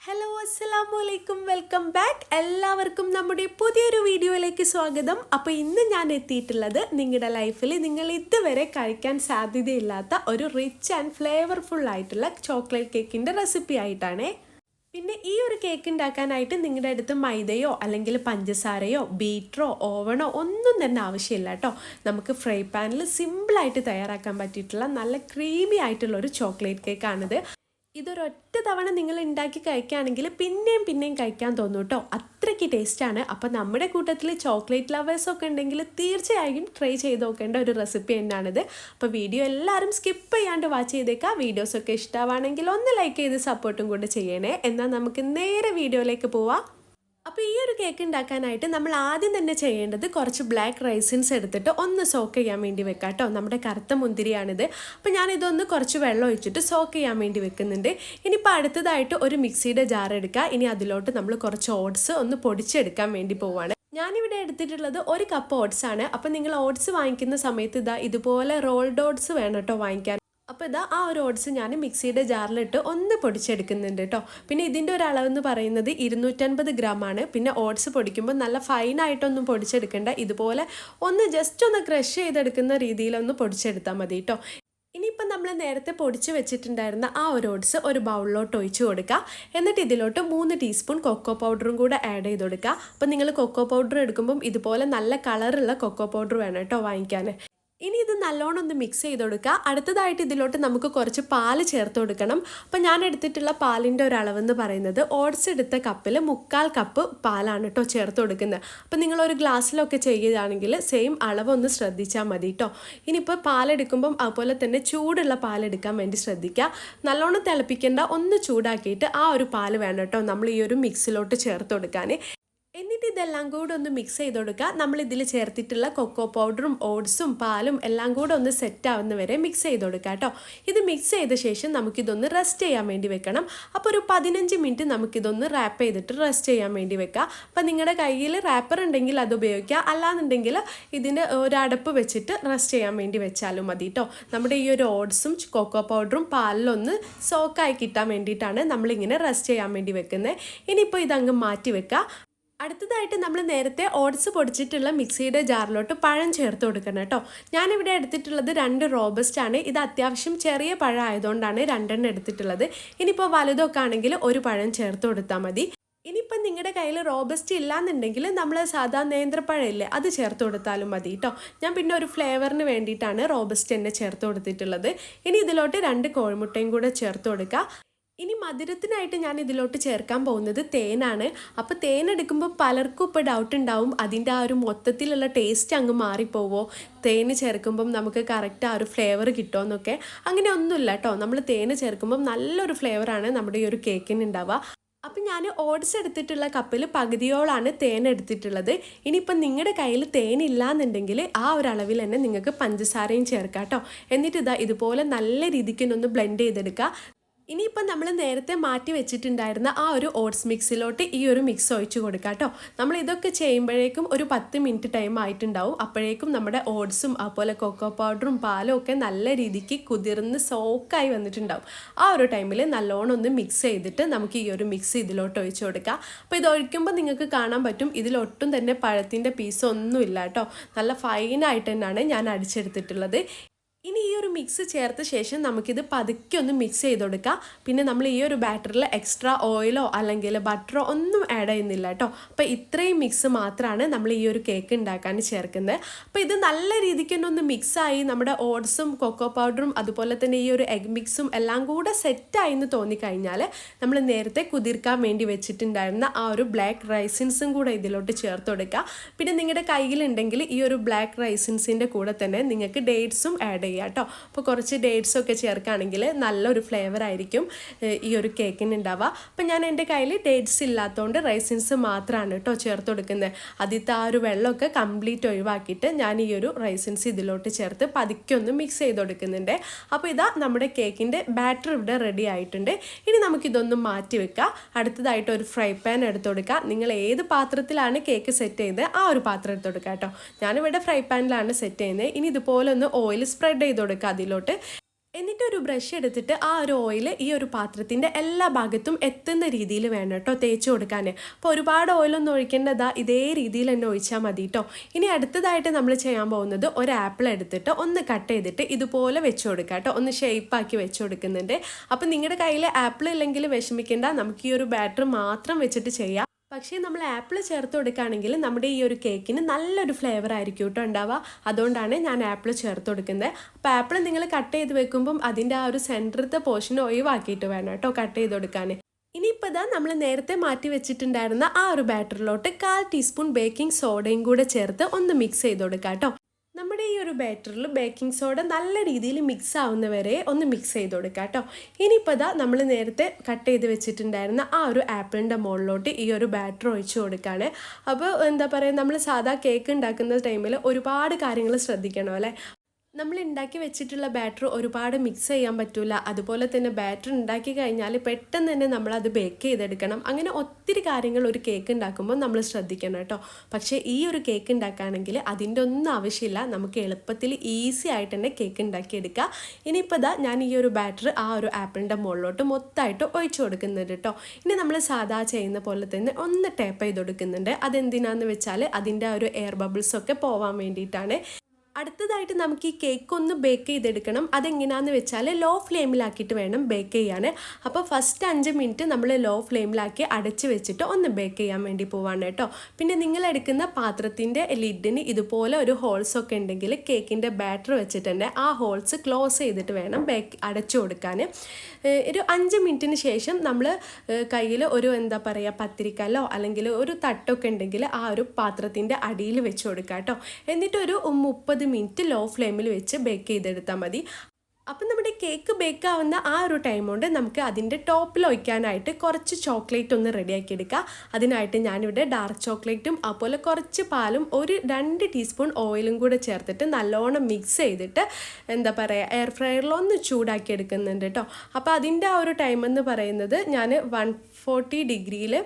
Hello അസ്സലാമലൈക്കും welcome back എല്ലാവർക്കും നമ്മുടെ പുതിയൊരു വീഡിയോയിലേക്ക് സ്വാഗതം. അപ്പോൾ ഇന്ന് ഞാൻ എത്തിയിട്ടുള്ളത് നിങ്ങളുടെ ലൈഫിൽ നിങ്ങൾ ഇതുവരെ കഴിക്കാൻ സാധ്യതയില്ലാത്ത ഒരു റിച്ച് ആൻഡ് ഫ്ലേവർഫുൾ ആയിട്ടുള്ള ചോക്ലേറ്റ് കേക്കിൻ്റെ റെസിപ്പി ആയിട്ടാണ്. പിന്നെ ഈ ഒരു കേക്ക് ഉണ്ടാക്കാനായിട്ട് നിങ്ങളുടെ അടുത്ത് മൈദയോ അല്ലെങ്കിൽ പഞ്ചസാരയോ ബീറ്ററോ ഓവണോ ഒന്നും തന്നെ ആവശ്യമില്ല കേട്ടോ. നമുക്ക് ഫ്രൈ പാനിൽ സിമ്പിളായിട്ട് തയ്യാറാക്കാൻ പറ്റിയിട്ടുള്ള നല്ല ക്രീമി ആയിട്ടുള്ള ഒരു ചോക്ലേറ്റ് കേക്കാണിത്. ഇതൊരൊറ്റ തവണ നിങ്ങൾ ഉണ്ടാക്കി കഴിക്കുകയാണെങ്കിൽ പിന്നെയും കഴിക്കാൻ തോന്നും കേട്ടോ. അത്രയ്ക്ക് ടേസ്റ്റാണ്. അപ്പോൾ നമ്മുടെ കൂട്ടത്തിൽ ചോക്ലേറ്റ് ലവേഴ്സൊക്കെ ഉണ്ടെങ്കിൽ തീർച്ചയായും ട്രൈ ചെയ്ത് നോക്കേണ്ട ഒരു റെസിപ്പി തന്നെയാണിത്. അപ്പോൾ വീഡിയോ എല്ലാവരും സ്കിപ്പ് ചെയ്യാണ്ട് വാച്ച് ചെയ്തേക്കാം. വീഡിയോസൊക്കെ ഇഷ്ടമാണെങ്കിൽ ഒന്ന് ലൈക്ക് ചെയ്ത് സപ്പോർട്ടും കൂടെ ചെയ്യണേ. എന്നാൽ നമുക്ക് നേരെ വീഡിയോയിലേക്ക് പോവാം. അപ്പോൾ ഈ ഒരു കേക്ക് ഉണ്ടാക്കാനായിട്ട് നമ്മൾ ആദ്യം തന്നെ ചെയ്യേണ്ടത് കുറച്ച് ബ്ലാക്ക് റൈസിൻസ് എടുത്തിട്ട് ഒന്ന് സോക്ക് ചെയ്യാൻ വേണ്ടി വെക്കാം കേട്ടോ. നമ്മുടെ കറുത്ത മുന്തിരിയാണിത്. അപ്പോൾ ഞാനിതൊന്ന് കുറച്ച് വെള്ളം ഒഴിച്ചിട്ട് സോക്ക് ചെയ്യാൻ വേണ്ടി വെക്കുന്നുണ്ട്. ഇനിയിപ്പോൾ അടുത്തതായിട്ട് ഒരു മിക്സിയുടെ ജാർ എടുക്കുക. ഇനി അതിലോട്ട് നമ്മൾ കുറച്ച് ഓട്സ് ഒന്ന് പൊടിച്ചെടുക്കാൻ വേണ്ടി പോവുകയാണ്. ഞാനിവിടെ എടുത്തിട്ടുള്ളത് 1 കപ്പ് ഓട്സ് ആണ്. അപ്പോൾ നിങ്ങൾ ഓട്സ് വാങ്ങിക്കുന്ന സമയത്ത് ഇതുപോലെ റോൾഡ് ഓട്സ് വേണം കേട്ടോ വാങ്ങിക്കാൻ. അപ്പോൾ ആ ഒരു ഓട്സ് ഞാൻ മിക്സിയുടെ ജാറിലിട്ട് ഒന്ന് പൊടിച്ചെടുക്കുന്നുണ്ട് കേട്ടോ. പിന്നെ ഇതിൻ്റെ ഒരു അളവെന്ന് പറയുന്നത് 250 ഗ്രാമാണ്. പിന്നെ ഓട്സ് പൊടിക്കുമ്പോൾ നല്ല ഫൈനായിട്ടൊന്നും പൊടിച്ചെടുക്കേണ്ട, ഇതുപോലെ ഒന്ന് ജസ്റ്റ് ഒന്ന് ക്രഷ് ചെയ്തെടുക്കുന്ന രീതിയിലൊന്ന് പൊടിച്ചെടുത്താൽ മതി കേട്ടോ. ഇനിയിപ്പം നമ്മൾ നേരത്തെ പൊടിച്ച് വെച്ചിട്ടുണ്ടായിരുന്ന ആ ഒരു ഓട്സ് ഒരു ബൗളിലോട്ട് ഒഴിച്ച് കൊടുക്കുക. എന്നിട്ട് ഇതിലോട്ട് 3 ടീസ്പൂൺ കൊക്കോ പൗഡറും കൂടെ ആഡ് ചെയ്ത് കൊടുക്കുക. അപ്പം നിങ്ങൾ കൊക്കോ പൗഡർ എടുക്കുമ്പം ഇതുപോലെ നല്ല കളറുള്ള കൊക്കോ പൗഡർ വേണം കേട്ടോ വാങ്ങിക്കാൻ. ഇനി ഇത് നല്ലോണം ഒന്ന് മിക്സ് ചെയ്ത് കൊടുക്കുക. അടുത്തതായിട്ട് ഇതിലോട്ട് നമുക്ക് കുറച്ച് പാല് ചേർത്ത് കൊടുക്കണം. അപ്പോൾ ഞാൻ എടുത്തിട്ടുള്ള പാലിൻ്റെ ഒരു അളവെന്ന് പറയുന്നത് ഓട്സ് എടുത്ത കപ്പിൽ 1/4 കപ്പ് പാലാണ് കേട്ടോ ചേർത്ത് കൊടുക്കുന്നത്. അപ്പോൾ നിങ്ങളൊരു ഗ്ലാസ്സിലൊക്കെ ചെയ്യുകയാണെങ്കിൽ സെയിം അളവൊന്ന് ശ്രദ്ധിച്ചാൽ മതി കേട്ടോ. ഇനിയിപ്പോൾ പാലെടുക്കുമ്പം അതുപോലെ തന്നെ ചൂടുള്ള പാലെടുക്കാൻ വേണ്ടി ശ്രദ്ധിക്കുക. നല്ലോണം തിളപ്പിക്കേണ്ട, ഒന്ന് ചൂടാക്കിയിട്ട് ആ ഒരു പാല് വേണം കേട്ടോ നമ്മൾ ഈ ഒരു മിക്സിലോട്ട് ചേർത്ത് കൊടുക്കാൻ. എന്നിട്ട് ഇതെല്ലാം കൂടെ ഒന്ന് മിക്സ് ചെയ്ത് കൊടുക്കുക. നമ്മൾ ഇതിൽ ചേർത്തിട്ടുള്ള കൊക്കോ പൗഡറും ഓട്സും പാലും എല്ലാം കൂടെ ഒന്ന് സെറ്റ് ആവുന്ന വരെ മിക്സ് ചെയ്ത് കൊടുക്കുക കേട്ടോ. ഇത് മിക്സ് ചെയ്ത ശേഷം നമുക്കിതൊന്ന് റെസ്റ്റ് ചെയ്യാൻ വേണ്ടി വെക്കണം. അപ്പോൾ ഒരു 15 മിനിറ്റ് നമുക്കിതൊന്ന് റാപ്പ് ചെയ്തിട്ട് റെസ്റ്റ് ചെയ്യാൻ വേണ്ടി വെക്കുക. അപ്പോൾ നിങ്ങളുടെ കയ്യിൽ റാപ്പർ ഉണ്ടെങ്കിൽ അത് ഉപയോഗിക്കുക, അല്ലാന്നുണ്ടെങ്കിൽ ഇതിൻ്റെ ഒരു അടപ്പ് വെച്ചിട്ട് റെസ്റ്റ് ചെയ്യാൻ വേണ്ടി വെച്ചാലും മതി കേട്ടോ. നമ്മുടെ ഈ ഒരു ഓട്സും കൊക്കോ പൗഡറും പാലിലൊന്ന് സോക്കായി കിട്ടാൻ വേണ്ടിയിട്ടാണ് നമ്മളിങ്ങനെ റെസ്റ്റ് ചെയ്യാൻ വേണ്ടി വെക്കുന്നത്. ഇനിയിപ്പോൾ ഇതങ്ങ് മാറ്റി വെക്കുക. അടുത്തതായിട്ട് നമ്മൾ നേരത്തെ ഓട്സ് പൊടിച്ചിട്ടുള്ള മിക്സിയുടെ ജാറിലോട്ട് പഴം ചേർത്ത് കൊടുക്കണം കേട്ടോ. ഞാനിവിടെ എടുത്തിട്ടുള്ളത് 2 റോബസ്റ്റ് ആണ്. ഇത് അത്യാവശ്യം ചെറിയ പഴം ആയതുകൊണ്ടാണ് 2 എടുത്തിട്ടുള്ളത്. ഇനിയിപ്പോൾ വലുതൊക്കെ ആണെങ്കിൽ ഒരു പഴം ചേർത്ത് കൊടുത്താൽ മതി. ഇനിയിപ്പം നിങ്ങളുടെ കയ്യിൽ റോബസ്റ്റ് ഇല്ലാന്നുണ്ടെങ്കിൽ നമ്മൾ സാധാ നേന്ത്രപ്പഴം ഇല്ലേ, അത് ചേർത്ത് കൊടുത്താലും മതി കേട്ടോ. ഞാൻ പിന്നെ ഒരു ഫ്ലേവറിന് വേണ്ടിയിട്ടാണ് റോബസ്റ്റ് തന്നെ ചേർത്ത് കൊടുത്തിട്ടുള്ളത്. ഇനി ഇതിലോട്ട് 2 കോഴിമുട്ടയും കൂടെ ചേർത്ത് കൊടുക്കുക. ഇനി മധുരത്തിനായിട്ട് ഞാൻ ഇതിലോട്ട് ചേർക്കാൻ പോകുന്നത് തേനാണ്. അപ്പോൾ തേൻ എടുക്കുമ്പോൾ പലർക്കും ഇപ്പോൾ ഡൗട്ട് ഉണ്ടാവും, അതിൻ്റെ ആ ഒരു മൊത്തത്തിലുള്ള ടേസ്റ്റ് അങ്ങ് മാറിപ്പോവോ, തേൻ ചേർക്കുമ്പം നമുക്ക് കറക്റ്റ് ആ ഒരു ഫ്ലേവർ കിട്ടുമോയെന്നൊക്കെ. അങ്ങനെ ഒന്നുമില്ല കേട്ടോ. നമ്മൾ തേൻ ചേർക്കുമ്പം നല്ലൊരു ഫ്ലേവറാണ് നമ്മുടെ ഈ ഒരു കേക്കിന് ഉണ്ടാവുക. അപ്പം ഞാൻ ഓട്സ് എടുത്തിട്ടുള്ള കപ്പിൽ പകുതിയോളാണ് തേൻ എടുത്തിട്ടുള്ളത്. ഇനിയിപ്പം നിങ്ങളുടെ കയ്യിൽ തേൻ ഇല്ലാന്നുണ്ടെങ്കിൽ ആ ഒരു അളവിൽ തന്നെ നിങ്ങൾക്ക് പഞ്ചസാരയും ചേർക്കാം കേട്ടോ. എന്നിട്ട് ഇതുപോലെ നല്ല രീതിക്കൊന്ന് ബ്ലെൻഡ് ചെയ്തെടുക്കുക. ഇനിയിപ്പം നമ്മൾ നേരത്തെ മാറ്റി വെച്ചിട്ടുണ്ടായിരുന്ന ആ ഒരു ഓട്സ് മിക്സിലോട്ട് ഈ ഒരു മിക്സ് ഒഴിച്ച് കൊടുക്കുക കേട്ടോ. നമ്മൾ ഇതൊക്കെ ചെയ്യുമ്പോഴേക്കും ഒരു 10 മിനിറ്റ് ടൈം ആയിട്ടുണ്ടാവും. അപ്പോഴേക്കും നമ്മുടെ ഓട്സും അതുപോലെ കൊക്കോ പൗഡറും പാലും ഒക്കെ നല്ല രീതിക്ക് കുതിർന്ന് സോക്കായി വന്നിട്ടുണ്ടാവും. ആ ഒരു ടൈമിൽ നല്ലോണം ഒന്ന് മിക്സ് ചെയ്തിട്ട് നമുക്ക് ഈ ഒരു മിക്സ് ഇതിലോട്ട് ഒഴിച്ച് കൊടുക്കാം. അപ്പോൾ ഇത് ഒഴിക്കുമ്പോൾ നിങ്ങൾക്ക് കാണാൻ പറ്റും ഇതിലൊട്ടും തന്നെ പഴത്തിൻ്റെ പീസ് ഒന്നുമില്ല കേട്ടോ. നല്ല ഫൈനായിട്ട് തന്നെയാണ് ഞാൻ അടിച്ചെടുത്തിട്ടുള്ളത്. ഇനി ഈ ഒരു മിക്സ് ചേർത്ത ശേഷം നമുക്കിത് പതുക്കെ ഒന്ന് മിക്സ് ചെയ്ത് കൊടുക്കാം. പിന്നെ നമ്മൾ ഈ ഒരു ബാറ്ററിൽ എക്സ്ട്രാ ഓയിലോ അല്ലെങ്കിൽ ബട്ടറോ ഒന്നും ആഡ് ചെയ്യുന്നില്ല കേട്ടോ. അപ്പോൾ ഇത്രയും മിക്സ് മാത്രമാണ് നമ്മൾ ഈ ഒരു കേക്ക് ഉണ്ടാക്കാൻ ചേർക്കുന്നത്. അപ്പോൾ ഇത് നല്ല രീതിക്ക് തന്നെ ഒന്ന് മിക്സായി നമ്മുടെ ഓട്സും കൊക്കോ പൗഡറും അതുപോലെ തന്നെ ഈ ഒരു എഗ് മിക്സും എല്ലാം കൂടെ സെറ്റായി എന്ന് തോന്നിക്കഴിഞ്ഞാൽ നമ്മൾ നേരത്തെ കുതിർക്കാൻ വേണ്ടി വെച്ചിട്ടുണ്ടായിരുന്ന ആ ഒരു ബ്ലാക്ക് റൈസിൻസും കൂടെ ഇതിലോട്ട് ചേർത്ത് കൊടുക്കുക. പിന്നെ നിങ്ങളുടെ കയ്യിലുണ്ടെങ്കിൽ ഈ ഒരു ബ്ലാക്ക് റൈസിൻസിൻ്റെ കൂടെ തന്നെ നിങ്ങൾക്ക് ഡേറ്റ്സും ആഡ് ചെയ്യാം കേട്ടോ. അപ്പോൾ കുറച്ച് ഡേറ്റ്സൊക്കെ ചേർക്കുകയാണെങ്കിൽ നല്ലൊരു ഫ്ലേവർ ആയിരിക്കും ഈ ഒരു കേക്കിന് ഉണ്ടാവുക. അപ്പം ഞാൻ എൻ്റെ കയ്യിൽ ഡേറ്റ്സ് ഇല്ലാത്തതുകൊണ്ട് റൈസിൻസ് മാത്രമാണ് കേട്ടോ ചേർത്ത് കൊടുക്കുന്നത്. ആദ്യത്തെ ആ ഒരു വെള്ളമൊക്കെ കംപ്ലീറ്റ് ഒഴിവാക്കിയിട്ട് ഞാൻ ഈ ഒരു റൈസിൻസ് ഇതിലോട്ട് ചേർത്ത് പതുക്കെ ഒന്ന് മിക്സ് ചെയ്ത് കൊടുക്കുന്നുണ്ട്. അപ്പോൾ നമ്മുടെ കേക്കിൻ്റെ ബാറ്റർ ഇവിടെ റെഡി ആയിട്ടുണ്ട്. ഇനി നമുക്കിതൊന്ന് മാറ്റി വെക്കാം. അടുത്തതായിട്ട് ഒരു ഫ്രൈ പാൻ എടുത്ത് കൊടുക്കുക. നിങ്ങൾ ഏത് പാത്രത്തിലാണ് കേക്ക് സെറ്റ് ചെയ്ത് ആ ഒരു പാത്രം എടുത്ത് കൊടുക്കുക കേട്ടോ. ഞാനിവിടെ ഫ്രൈ പാനിലാണ് സെറ്റ് ചെയ്യുന്നത്. ഇനി ഇതുപോലെ ഒന്ന് ഓയിൽ സ്പ്രെഡ് ചെയ്ത് കൊടുക്കുക അതിലോട്ട്. എന്നിട്ട് ഒരു ബ്രഷ് എടുത്തിട്ട് ആ ഒരു ഓയിൽ ഈ ഒരു പാത്രത്തിൻ്റെ എല്ലാ ഭാഗത്തും എത്തുന്ന രീതിയിൽ വേണം കേട്ടോ തേച്ച് കൊടുക്കാൻ. അപ്പോൾ ഒരുപാട് ഓയിലൊന്നും ഒഴിക്കേണ്ടതാ, ഇതേ രീതിയിൽ തന്നെ ഒഴിച്ചാൽ മതി കേട്ടോ. ഇനി അടുത്തതായിട്ട് നമ്മൾ ചെയ്യാൻ പോകുന്നത് ഒരു ആപ്പിൾ എടുത്തിട്ട് ഒന്ന് കട്ട് ചെയ്തിട്ട് ഇതുപോലെ വെച്ച് കൊടുക്കുക കേട്ടോ. ഒന്ന് ഷേപ്പാക്കി വെച്ച് കൊടുക്കുന്നുണ്ട്. അപ്പം നിങ്ങളുടെ കയ്യിൽ ആപ്പിൾ ഇല്ലെങ്കിൽ വിഷമിക്കേണ്ട, നമുക്ക് ഈ ഒരു ബാറ്റർ മാത്രം വെച്ചിട്ട് ചെയ്യാം. പക്ഷേ നമ്മൾ ആപ്പിൾ ചേർത്ത് കൊടുക്കുകയാണെങ്കിൽ നമ്മുടെ ഈ ഒരു കേക്കിന് നല്ലൊരു ഫ്ലേവർ ആയിരിക്കും കേട്ടോ ഉണ്ടാവുക. അതുകൊണ്ടാണ് ഞാൻ ആപ്പിൾ ചേർത്ത് കൊടുക്കുന്നത്. അപ്പോൾ ആപ്പിൾ നിങ്ങൾ കട്ട് ചെയ്ത് വെക്കുമ്പം അതിൻ്റെ ആ ഒരു സെൻറ്ററത്തെ പോർഷൻ ഒഴിവാക്കിയിട്ട് വേണം കേട്ടോ കട്ട് ചെയ്ത് കൊടുക്കാൻ. ഇനിയിപ്പോൾ ഇതാ നമ്മൾ നേരത്തെ മാറ്റി വെച്ചിട്ടുണ്ടായിരുന്ന ആ ഒരു ബാറ്ററിലോട്ട് 1/4 ടീസ്പൂൺ ബേക്കിംഗ് സോഡയും കൂടെ ചേർത്ത് ഒന്ന് മിക്സ് ചെയ്ത് കൊടുക്കാം കേട്ടോ. നമ്മുടെ ഈ ഒരു ബാറ്ററിൽ ബേക്കിംഗ് സോഡ നല്ല രീതിയിൽ മിക്സ് ആവുന്നവരെ ഒന്ന് മിക്സ് ചെയ്ത് കൊടുക്കുക കേട്ടോ. ഇനിയിപ്പോൾ ഇതാ നമ്മൾ നേരത്തെ കട്ട് ചെയ്ത് വെച്ചിട്ടുണ്ടായിരുന്ന ആ ഒരു ആപ്പിളിൻ്റെ മുകളിലോട്ട് ഈ ഒരു ബാറ്റർ ഒഴിച്ച് കൊടുക്കുകയാണ്. അപ്പോൾ എന്താ പറയുക, നമ്മൾ സാധാ കേക്ക് ഉണ്ടാക്കുന്ന ടൈമിൽ ഒരുപാട് കാര്യങ്ങൾ ശ്രദ്ധിക്കണം അല്ലേ. നമ്മൾ ഉണ്ടാക്കി വെച്ചിട്ടുള്ള ബാറ്റർ ഒരുപാട് മിക്സ് ചെയ്യാൻ പറ്റില്ല. അതുപോലെ തന്നെ ബാറ്റർ ഉണ്ടാക്കി കഴിഞ്ഞാൽ പെട്ടെന്ന് തന്നെ നമ്മളത് ബേക്ക് ചെയ്തെടുക്കണം. അങ്ങനെ ഒത്തിരി കാര്യങ്ങൾ ഒരു കേക്ക് ഉണ്ടാക്കുമ്പോൾ നമ്മൾ ശ്രദ്ധിക്കണം കേട്ടോ. പക്ഷേ ഈ ഒരു കേക്ക് ഉണ്ടാക്കുകയാണെങ്കിൽ അതിൻ്റെ ഒന്നും ആവശ്യമില്ല. നമുക്ക് എളുപ്പത്തിൽ ഈസി ആയിട്ട് തന്നെ കേക്ക് ഉണ്ടാക്കിയെടുക്കുക. ഇനിയിപ്പോൾ ഇതാ ഞാൻ ഈ ഒരു ബാറ്റർ ആ ഒരു ആപ്പിളിൻ്റെ മുകളിലോട്ട് മൊത്തമായിട്ട് ഒഴിച്ചു കൊടുക്കുന്നുണ്ട് കേട്ടോ. ഇനി നമ്മൾ സാധാ ചെയ്യുന്ന പോലെ തന്നെ ഒന്ന് ടാപ്പ് ചെയ്ത് കൊടുക്കുന്നുണ്ട്. അതെന്തിനാന്ന് വെച്ചാൽ അതിൻ്റെ ആ ഒരു എയർ ബബിൾസൊക്കെ പോവാൻ വേണ്ടിയിട്ടാണ്. അടുത്തതായിട്ട് നമുക്ക് ഈ കേക്ക് ഒന്ന് ബേക്ക് ചെയ്തെടുക്കണം. അതെങ്ങനെയാണെന്ന് വെച്ചാൽ ലോ ഫ്ലെയിമിലാക്കിയിട്ട് വേണം ബേക്ക് ചെയ്യാൻ. അപ്പോൾ ഫസ്റ്റ് 5 മിനിറ്റ് നമ്മൾ ലോ ഫ്ലെയിമിലാക്കി അടച്ച് വെച്ചിട്ട് ഒന്ന് ബേക്ക് ചെയ്യാൻ വേണ്ടി പോവാണ് കേട്ടോ. പിന്നെ നിങ്ങൾ എടുക്കുന്ന പാത്രത്തിൻ്റെ ലിഡിന് ഇതുപോലെ ഒരു ഹോൾസൊക്കെ ഉണ്ടെങ്കിൽ കേക്കിൻ്റെ ബാറ്റർ വെച്ചിട്ട് തന്നെ ആ ഹോൾസ് ക്ലോസ് ചെയ്തിട്ട് വേണം അടച്ചു കൊടുക്കാൻ. ഒരു 5 മിനിറ്റിന് ശേഷം നമ്മൾ കയ്യിൽ ഒരു എന്താ പറയുക പത്തിരിക്കല്ലോ അല്ലെങ്കിൽ ഒരു തട്ടൊക്കെ ഉണ്ടെങ്കിൽ ആ ഒരു പാത്രത്തിൻ്റെ അടിയിൽ വെച്ച് കൊടുക്കുക കേട്ടോ. എന്നിട്ട് ഒരു 30 മിനിറ്റ് ലോ ഫ്ലെയിമിൽ വെച്ച് ബേക്ക് ചെയ്തെടുത്താൽ മതി. അപ്പം നമ്മുടെ കേക്ക് ബേക്ക് ആവുന്ന ആ ഒരു ടൈം കൊണ്ട് നമുക്ക് അതിൻ്റെ ടോപ്പിൽ ഒഴിക്കാനായിട്ട് കുറച്ച് ചോക്ലേറ്റ് ഒന്ന് റെഡിയാക്കി എടുക്കുക. അതിനായിട്ട് ഞാനിവിടെ ഡാർക്ക് ചോക്ലേറ്റും അതുപോലെ കുറച്ച് പാലും 2 ടീസ്പൂൺ ഓയിലും കൂടെ ചേർത്തിട്ട് നല്ലോണം മിക്സ് ചെയ്തിട്ട് എന്താ പറയുക എയർ ഫ്രയറിലൊന്ന് ചൂടാക്കി എടുക്കുന്നുണ്ട് കേട്ടോ. അപ്പോൾ അതിൻ്റെ ആ ഒരു ടൈം എന്ന് പറയുന്നത് ഞാൻ 140 ഡിഗ്രിയിൽ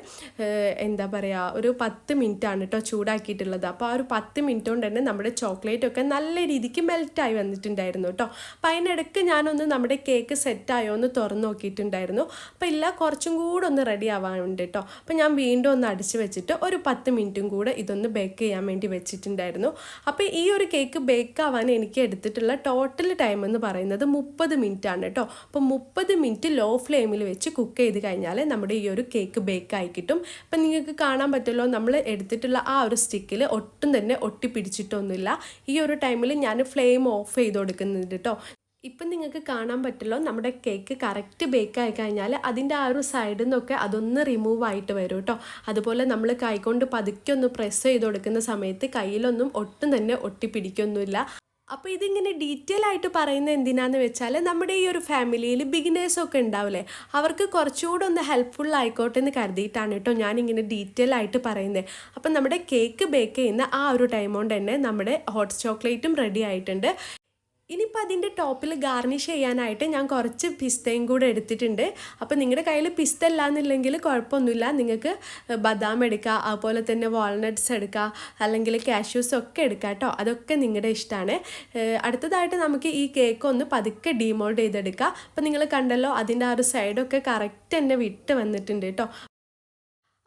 എന്താ പറയുക ഒരു 10 മിനിറ്റാണ് കേട്ടോ ചൂടാക്കിയിട്ടുള്ളത്. അപ്പോൾ ആ ഒരു 10 മിനിറ്റ് കൊണ്ട് തന്നെ നമ്മുടെ ചോക്ലേറ്റൊക്കെ നല്ല രീതിക്ക് മെൽറ്റായി വന്നിട്ടുണ്ടായിരുന്നു കേട്ടോ. അപ്പോൾ അതിനിടയ്ക്ക് ഞാനൊന്ന് നമ്മുടെ കേക്ക് സെറ്റായോ എന്ന് തുറന്ന് നോക്കിയിട്ടുണ്ടായിരുന്നു. അപ്പോൾ ഇല്ല, കുറച്ചും കൂടെ ഒന്ന് റെഡി ആവാനുണ്ട് കേട്ടോ. അപ്പോൾ ഞാൻ വീണ്ടും ഒന്ന് അടിച്ച് വെച്ചിട്ട് ഒരു 10 മിനിറ്റും കൂടെ ഇതൊന്ന് ബേക്ക് ചെയ്യാൻ വേണ്ടി വെച്ചിട്ടുണ്ടായിരുന്നു. അപ്പോൾ ഈ ഒരു കേക്ക് ബേക്ക് ആവാൻ എനിക്ക് എടുത്തിട്ടുള്ള ടോട്ടൽ ടൈം എന്ന് പറയുന്നത് 30 മിനിറ്റ് ആണ് കേട്ടോ. അപ്പോൾ 30 മിനിറ്റ് ലോ ഫ്ലെയിമിൽ വെച്ച് കുക്ക് ചെയ്ത് കഴിഞ്ഞാൽ നമ്മുടെ ഈ ഒരു കേക്ക് ബേക്ക് ആയി കിട്ടും. അപ്പം നിങ്ങൾക്ക് കാണാൻ പറ്റുമല്ലോ, നമ്മൾ എടുത്തിട്ടുള്ള ആ ഒരു സ്റ്റിക്കിൽ ഒട്ടും തന്നെ ഒട്ടിപ്പിടിച്ചിട്ടൊന്നുമില്ല. ഈ ഒരു ടൈമിൽ ഞാൻ ഫ്ലെയിം ഓഫ് ചെയ്ത് കൊടുക്കുന്നുണ്ട് കേട്ടോ. ഇപ്പം നിങ്ങൾക്ക് കാണാൻ പറ്റുമല്ലോ, നമ്മുടെ കേക്ക് കറക്റ്റ് ബേക്ക് ആയി കഴിഞ്ഞാൽ അതിൻ്റെ ആ ഒരു സൈഡിൽ നിന്നൊക്കെ അതൊന്ന് റിമൂവ് ആയിട്ട് വരും കേട്ടോ. അതുപോലെ നമ്മൾ കൈകൊണ്ട് പതുക്കെ ഒന്ന് പ്രസ് ചെയ്ത് കൊടുക്കുന്ന സമയത്ത് കയ്യിലൊന്നും ഒട്ടും തന്നെ ഒട്ടിപ്പിടിക്കൊന്നുമില്ല. അപ്പോൾ ഇതിങ്ങനെ ഡീറ്റെയിൽ ആയിട്ട് പറയുന്നത് എന്തിനാന്ന് വെച്ചാൽ നമ്മുടെ ഈ ഒരു ഫാമിലിയിൽ ബിഗിനേഴ്സൊക്കെ ഉണ്ടാവില്ലേ, അവർക്ക് കുറച്ചുകൂടെ ഒന്ന് ഹെൽപ്ഫുൾ ആയിക്കോട്ടെ എന്ന് കരുതിയിട്ടാണ് കേട്ടോ ഞാനിങ്ങനെ ഡീറ്റെയിൽ ആയിട്ട് പറയുന്നത്. അപ്പം നമ്മുടെ കേക്ക് ബേക്ക് ചെയ്യുന്ന ആ ഒരു ടൈം കൊണ്ട് തന്നെ നമ്മുടെ ഹോട്ട് ചോക്ലേറ്റും റെഡി ആയിട്ടുണ്ട്. ഇനിയിപ്പോൾ അതിൻ്റെ ടോപ്പിൽ ഗാർണിഷ് ചെയ്യാനായിട്ട് ഞാൻ കുറച്ച് പിസ്തയും കൂടെ എടുത്തിട്ടുണ്ട്. അപ്പോൾ നിങ്ങളുടെ കയ്യിൽ പിസ്ത ഇല്ലാന്നില്ലെങ്കിൽ കുഴപ്പമൊന്നുമില്ല, നിങ്ങൾക്ക് ബദാം എടുക്കുക, അതുപോലെ തന്നെ വാൾനട്ട്സ് എടുക്കുക, അല്ലെങ്കിൽ കാഷ്യൂസ് ഒക്കെ എടുക്കുക കേട്ടോ. അതൊക്കെ നിങ്ങളുടെ ഇഷ്ടമാണ്. അടുത്തതായിട്ട് നമുക്ക് ഈ കേക്ക് ഒന്ന് പതുക്കെ ഡീമോൾഡ് ചെയ്തെടുക്കുക. അപ്പോൾ നിങ്ങൾ കണ്ടല്ലോ അതിൻ്റെ ആ ഒരു സൈഡൊക്കെ കറക്റ്റ് തന്നെ വിട്ട് വന്നിട്ടുണ്ട് കേട്ടോ.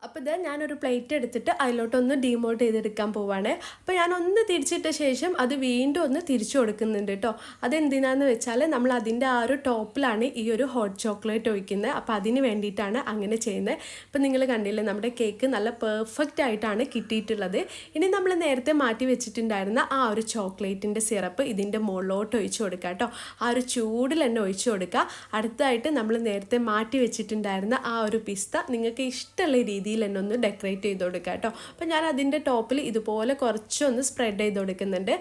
അപ്പോൾ ഇത് ഞാനൊരു പ്ലേറ്റ് എടുത്തിട്ട് അതിലോട്ടൊന്ന് ഡീമോൾഡ് ചെയ്തെടുക്കാൻ പോവാണ്. അപ്പോൾ ഞാനൊന്ന് തിരിച്ചിട്ട ശേഷം അത് വീണ്ടും ഒന്ന് തിരിച്ചു കൊടുക്കുന്നുണ്ട് കേട്ടോ. അതെന്തിനാന്ന് വെച്ചാൽ നമ്മൾ അതിൻ്റെ ആ ഒരു ടോപ്പിലാണ് ഈ ഒരു ഹോട്ട് ചോക്ലേറ്റ് ഒഴിക്കുന്നത്. അപ്പോൾ അതിന് വേണ്ടിയിട്ടാണ് അങ്ങനെ ചെയ്യുന്നത്. അപ്പോൾ നിങ്ങൾ കണ്ടില്ലേ, നമ്മുടെ കേക്ക് നല്ല പെർഫെക്റ്റ് ആയിട്ടാണ് കിട്ടിയിട്ടുള്ളത്. ഇനി നമ്മൾ നേരത്തെ മാറ്റി വെച്ചിട്ടുണ്ടായിരുന്ന ആ ഒരു ചോക്ലേറ്റിൻ്റെ സിറപ്പ് ഇതിൻ്റെ മുകളിലോട്ട് ഒഴിച്ചു കൊടുക്കുക കേട്ടോ. ആ ഒരു ചൂടിൽ തന്നെ ഒഴിച്ചു കൊടുക്കുക. അടുത്തതായിട്ട് നമ്മൾ നേരത്തെ മാറ്റി വെച്ചിട്ടുണ്ടായിരുന്ന ആ ഒരു പിസ്ത നിങ്ങൾക്ക് ഇഷ്ടമുള്ള രീതിയിൽ തന്നെ ഒന്ന് ഡെക്കറേറ്റ് ചെയ്ത് കൊടുക്കുക കേട്ടോ. അപ്പോൾ ഞാൻ അതിൻ്റെ ടോപ്പിൽ ഇതുപോലെ കുറച്ചൊന്ന് സ്പ്രെഡ് ചെയ്ത് കൊടുക്കുന്നുണ്ട്.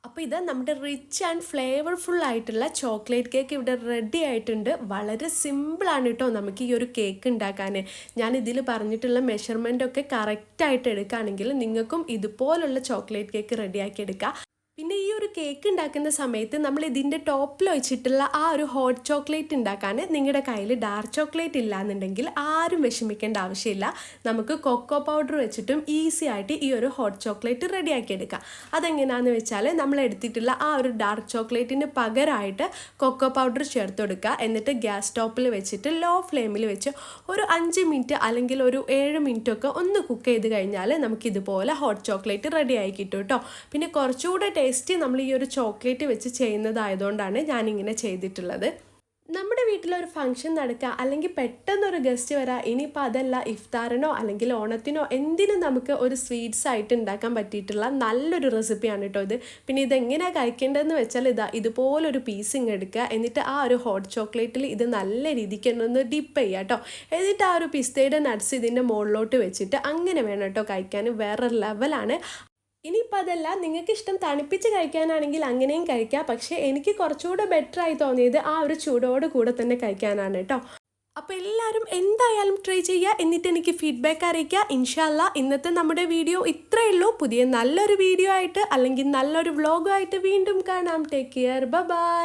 അപ്പോൾ ഇത് നമ്മുടെ റിച്ച് ആൻഡ് ഫ്ലേവർഫുൾ ആയിട്ടുള്ള ചോക്ലേറ്റ് കേക്ക് ഇവിടെ റെഡി ആയിട്ടുണ്ട്. വളരെ സിമ്പിളാണ് കേട്ടോ നമുക്ക് ഈ ഒരു കേക്ക് ഉണ്ടാക്കാൻ. ഞാൻ ഇതിൽ പറഞ്ഞിട്ടുള്ള മെഷർമെൻ്റ് ഒക്കെ കറക്റ്റായിട്ട് എടുക്കുകയാണെങ്കിൽ നിങ്ങൾക്കും ഇതുപോലുള്ള ചോക്ലേറ്റ് കേക്ക് റെഡിയാക്കി എടുക്കാം. പിന്നെ ഈ ഒരു കേക്ക് ഉണ്ടാക്കുന്ന സമയത്ത് നമ്മൾ ഇതിൻ്റെ ടോപ്പിൽ വെച്ചിട്ടുള്ള ആ ഒരു ഹോട്ട് ചോക്ലേറ്റ് ഉണ്ടാക്കാൻ നിങ്ങളുടെ കയ്യിൽ ഡാർക്ക് ചോക്ലേറ്റ് ഇല്ലാന്നുണ്ടെങ്കിൽ ആരും വിഷമിക്കേണ്ട ആവശ്യമില്ല. നമുക്ക് കൊക്കോ പൗഡർ വെച്ചിട്ടും ഈസി ആയിട്ട് ഈ ഒരു ഹോട്ട് ചോക്ലേറ്റ് റെഡിയാക്കി എടുക്കാം. അതെങ്ങനെയാണെന്ന് വെച്ചാൽ നമ്മൾ എടുത്തിട്ടുള്ള ആ ഒരു ഡാർക്ക് ചോക്ലേറ്റിന് പകരമായിട്ട് കൊക്കോ പൗഡർ ചേർത്ത് കൊടുക്കുക. എന്നിട്ട് ഗ്യാസ് സ്റ്റോപ്പിൽ വെച്ചിട്ട് ലോ ഫ്ലെയിമിൽ വെച്ച് ഒരു 5 മിനിറ്റ് അല്ലെങ്കിൽ ഒരു 7 മിനിറ്റൊക്കെ ഒന്ന് കുക്ക് ചെയ്ത് കഴിഞ്ഞാൽ നമുക്കിതുപോലെ ഹോട്ട് ചോക്ലേറ്റ് റെഡി ആയി കിട്ടും കേട്ടോ. പിന്നെ കുറച്ചുകൂടെ ടേസ്റ്റ് നമ്മൾ ഈ ഒരു ചോക്ലേറ്റ് വെച്ച് ചെയ്യുന്നതായതുകൊണ്ടാണ് ഞാനിങ്ങനെ ചെയ്തിട്ടുള്ളത്. നമ്മുടെ വീട്ടിലൊരു ഫംഗ്ഷൻ നടക്കുക അല്ലെങ്കിൽ പെട്ടെന്നൊരു ഗസ്റ്റ് വരാം, ഇനിയിപ്പോൾ അതല്ല ഇഫ്താറിനോ അല്ലെങ്കിൽ ഓണത്തിനോ എന്തിനും നമുക്ക് ഒരു സ്വീറ്റ്സ് ആയിട്ട് ഉണ്ടാക്കാൻ പറ്റിയിട്ടുള്ള നല്ലൊരു റെസിപ്പിയാണ് കേട്ടോ ഇത്. പിന്നെ ഇതെങ്ങനെയാണ് കഴിക്കേണ്ടതെന്ന് വെച്ചാൽ ഇതുപോലൊരു പീസിങ് എടുക്കുക. എന്നിട്ട് ആ ഒരു ഹോട്ട് ചോക്ലേറ്റിൽ ഇത് നല്ല രീതിക്ക് ഒന്ന് ഡിപ്പ് ചെയ്യുക കേട്ടോ. എന്നിട്ട് ആ ഒരു പിസ്തയുടെ നട്ട്സ് ഇതിൻ്റെ മുകളിലോട്ട് വെച്ചിട്ട് അങ്ങനെ വേണം കേട്ടോ കഴിക്കാൻ. വേറെ ലെവലാണ്. ഇനിയിപ്പോൾ അതല്ല നിങ്ങൾക്ക് ഇഷ്ടം തണുപ്പിച്ച് കഴിക്കാനാണെങ്കിൽ അങ്ങനെയും കഴിക്കാം. പക്ഷേ എനിക്ക് കുറച്ചുകൂടെ ബെറ്ററായി തോന്നിയത് ആ ഒരു ചൂടോട് കൂടെ തന്നെ കഴിക്കാനാണ് കേട്ടോ. അപ്പോൾ എല്ലാവരും എന്തായാലും ട്രൈ ചെയ്യുക, എന്നിട്ട് എനിക്ക് ഫീഡ്ബാക്ക് അറിയിക്കുക. ഇൻഷാ അല്ലാ ഇന്നത്തെ നമ്മുടെ വീഡിയോ ഇത്രയേ ഉള്ളൂ. പുതിയ നല്ലൊരു വീഡിയോ ആയിട്ട് അല്ലെങ്കിൽ നല്ലൊരു വ്ളോഗുമായിട്ട് വീണ്ടും കാണാം. Take care, by.